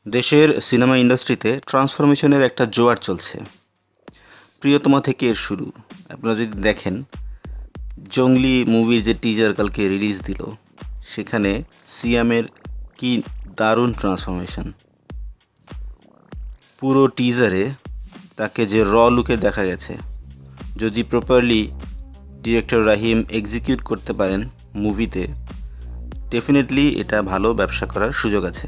দেশের সিনেমা ইন্ডাস্ট্রিতে ট্রান্সফরমেশনের একটা জোয়ার চলছে। প্রিয়তমা থেকে এর শুরু। আপনারা যদি দেখেন, জঙ্গলি মুভির যে টিজার কালকে রিলিজ দিল, সেখানে সিয়ামের কি দারুণ ট্রান্সফরমেশন। পুরো টিজারে তাকে যে লুকে দেখা গেছে, যদি প্রপারলি ডিরেক্টর রাহিম এক্সিকিউট করতে পারেন মুভিতে, ডেফিনেটলি এটা ভালো ব্যবসা করার সুযোগ আছে।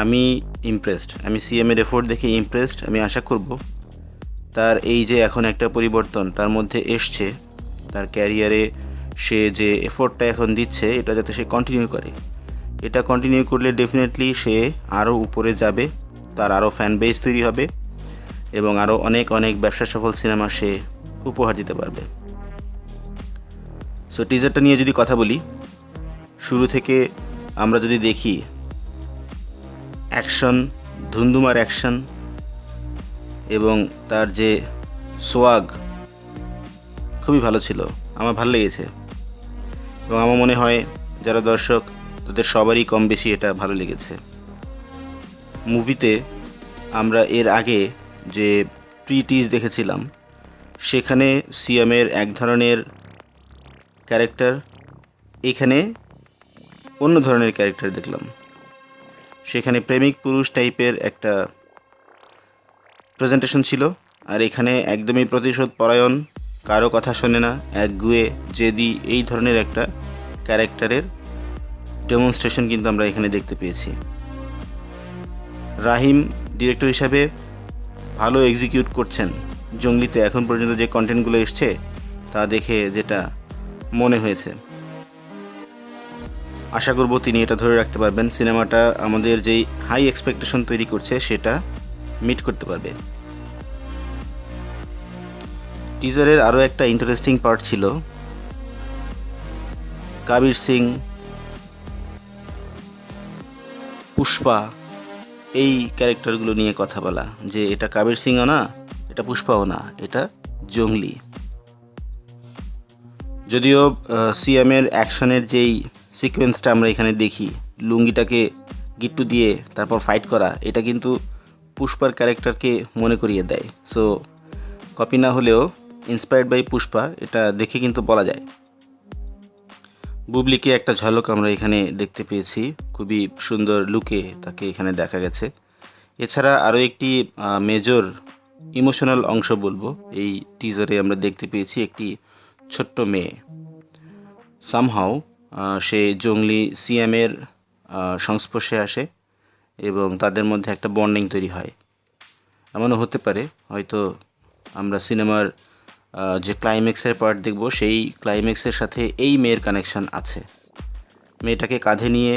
আমি ইমপ্রেসড, আমি সিএমের এফোর্ট দেখে ইমপ্রেসড। আমি আশা করব তার এই যে এখন একটা পরিবর্তন তার মধ্যে এসছে, তার ক্যারিয়ারে সে যে এফোর্টটা এখন দিচ্ছে এটা যাতে সে কন্টিনিউ করে। এটা কন্টিনিউ করলে ডেফিনেটলি সে আরও উপরে যাবে, তার আরও ফ্যান বেস তৈরি হবে এবং আরও অনেক অনেক ব্যবসা সফল সিনেমা সে উপহার দিতে পারবে। সো টিজারটা নিয়ে যদি কথা বলি, শুরু থেকে আমরা যদি দেখি অ্যাকশন, ধুমধুমার অ্যাকশন এবং তার যে সোয়াগ খুবই ভালো ছিল, আমার ভালো লেগেছে এবং আমার মনে হয় যারা দর্শক তাদের সবারই কম বেশি এটা ভালো লেগেছে। মুভিতে আমরা এর আগে যে প্রি-টিজ দেখেছিলাম, সেখানে সিয়ামের এক ধরনের ক্যারেক্টার, এখানে অন্য ধরনের ক্যারেক্টার দেখলাম। সেখানে প্রেমিক পুরুষ টাইপের একটা প্রেজেন্টেশন ছিল, আর এখানে একদমই প্রতিশোধ পরায়ণ, কারো কথা শোনে না, একগুয়ে জেদি, এই ধরনের একটা ক্যারেক্টারের ডেমনস্ট্রেশন কিন্তু আমরা এখানে দেখতে পেয়েছি। রাহিম ডিরেক্টর হিসাবে ভালো এক্সিকিউট করছেন। জঙ্গলিতে এখন পর্যন্ত যে কন্টেন্টগুলো এসছে তা দেখে যেটা মনে হয়েছে, আশা করব তিনি এটা ধরে রাখতে পারবেন। সিনেমাটা আমাদের যেই হাই এক্সপেকটেশন তৈরি করছে সেটা মিট করতে পারবে। টিজারের আরও একটা ইন্টারেস্টিং পার্ট ছিল কবির সিং, পুষ্পা, এই ক্যারেক্টারগুলো নিয়ে কথা বলা, যে এটা কবির সিংও না, এটা পুষ্পাও না, এটা জঙ্গলি। যদিও সিএমের অ্যাকশনের যেই সিকোয়েন্সটা আমরা এখানে দেখি, লুঙ্গিটাকে গিট্টু দিয়ে তারপর ফাইট করা, এটা কিন্তু পুষ্পার ক্যারেক্টারকে মনে করিয়ে দেয়। সো কপি না হলেও ইন্সপায়ার্ড বাই পুষ্পা, এটা দেখে কিন্তু বলা যায়। বুবলিকে একটা ঝলক আমরা এখানে দেখতে পেয়েছি, খুবই সুন্দর লুকে তাকে এখানে দেখা গেছে। এছাড়া আরও একটি মেজর ইমোশনাল অংশ বলবো, এই টিজারে আমরা দেখতে পেয়েছি একটি ছোট্ট মেয়ে, সামহাও সে জঙ্গলি সিএমের সংস্পর্শে আসে এবং তাদের মধ্যে একটা বন্ডিং তৈরি হয়। এমনও হতে পারে হয়তো আমরা সিনেমার যে ক্লাইম্যাক্সের পার্ট দেখব, সেই ক্লাইম্যাক্সের সাথে এই মেয়ের কানেকশন আছে। মেয়েটাকে কাঁধে নিয়ে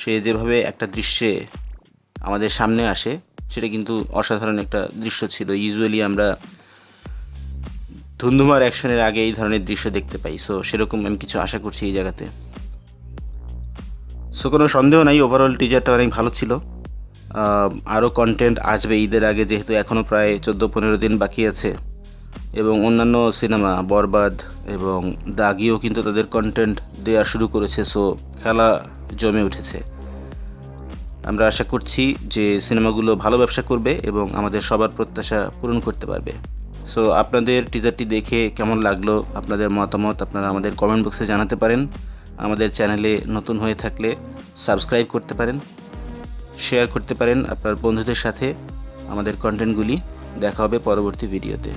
সে যেভাবে একটা দৃশ্যে আমাদের সামনে আসে, সেটা কিন্তু অসাধারণ একটা দৃশ্য ছিল। ইউজুয়ালি আমরা ধুমধুমার অ্যাকশনের আগে এই ধরনের দৃশ্য দেখতে পাই, সো সেরকম আমি কিছু আশা করছি এই জায়গাতে। সো কোনো সন্দেহ নাই, ওভারঅল টিজারটা অনেক ভালো ছিল। আরও কন্টেন্ট আসবে ঈদের আগে, যেহেতু এখনও প্রায় 14-15 দিন বাকি আছে এবং অন্যান্য সিনেমা বরবাদ এবং দাগিও কিন্তু তাদের কন্টেন্ট দেওয়া শুরু করেছে। সো খেলা জমে উঠেছে। আমরা আশা করছি যে সিনেমাগুলো ভালো ব্যবসা করবে এবং আমাদের সবার প্রত্যাশা পূরণ করতে পারবে। সো আপনাদের টিজারটি দেখে কেমন লাগলো, আপনাদের মতামত আপনারা আমাদের কমেন্ট বক্সে জানাতে পারেন। আমাদের চ্যানেলে নতুন হয়ে থাকলে সাবস্ক্রাইব করতে পারেন, শেয়ার করতে পারেন আপনার বন্ধুদের সাথে আমাদের কন্টেন্টগুলি। দেখা হবে পরবর্তী ভিডিওতে।